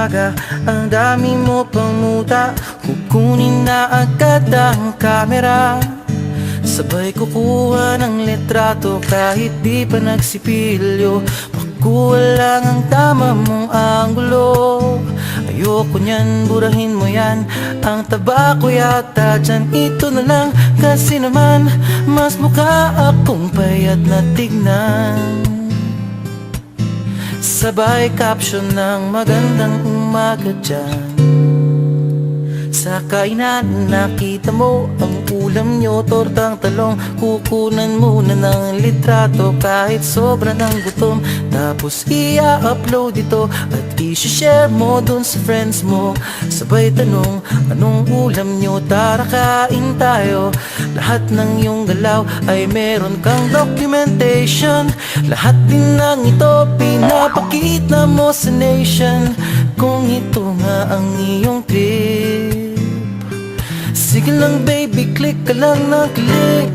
umaga, ang dami mo pang muta. Kukunin na agad ang kamera, sabay kukuha ng litrato kahit di pa nagsipilyo. Makuha lang ang tama mong anggulo. Ayoko niyan, burahin mo yan. Ang taba ko yata dyan, ito na lang. Kasi naman, mas mukha akong payat na tignan. Sabay caption ng magandang umaga dyan. Sa kainan, nakita mo ang ulam nyo, tortang talong. Kukunan muna ng litrato kahit sobra ng gutom. Tapos i-upload ito at i-share mo dun sa friends mo. Sabay tanong, anong ulam nyo? Tara kain tayo. Lahat ng iyong galaw ay meron kang documentation. Lahat din ng ito pinapakita mo sa nation. Kung ito nga ang iyong trip, sige lang baby, click ka lang ng click.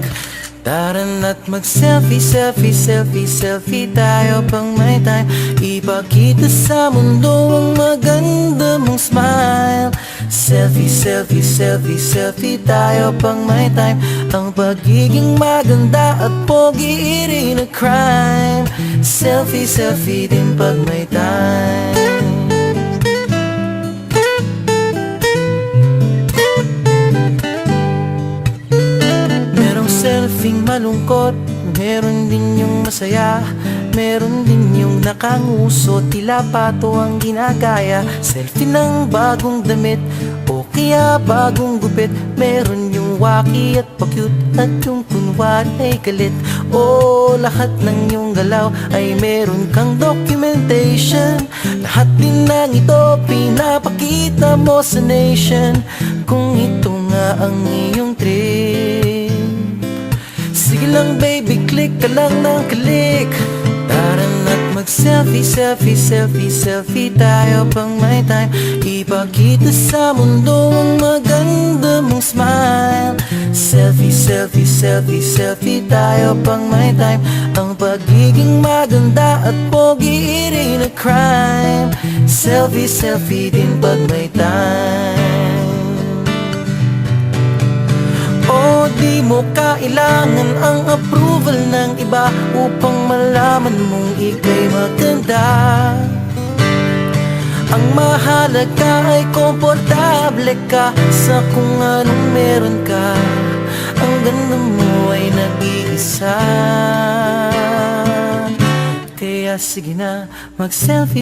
Tara na't mag-selfie, selfie, selfie, selfie tayo pang may time. Ipakita sa mundo ang maganda mong smile. Selfie, selfie, selfie, selfie tayo pang may time. Ang pagiging maganda at pogi rin a crime. Selfie, selfie din pag may time. Selfing malungkot, meron din yung masaya. Meron din yung nakanguso, tila pato ang ginagaya. Selfie ng bagong damit o kaya bagong gupit. Meron yung waki at pa-cute at yung kunwari ay galit. O lahat ng yung galaw ay meron kang documentation. Lahat din ng ito pinapakita mo sa nation. Kung ito nga ang iyong trip, sige lang baby, click ka lang ng click. Tara na't mag-selfie, selfie, selfie, selfie tayo pang may time. Ipakita sa mundo ang maganda mong smile. Selfie, selfie, selfie, selfie tayo pang may time. Ang pagiging maganda at pogi rin a crime. Selfie, selfie din pag may time. O di mo kailangan ang approval ng iba upang malaman mong ika'y maganda. Ang mahalaga ay komportable ka sa kung anong meron ka. Ang ganda mo ay nag-iisa. Kaya sige na, mag-selfie.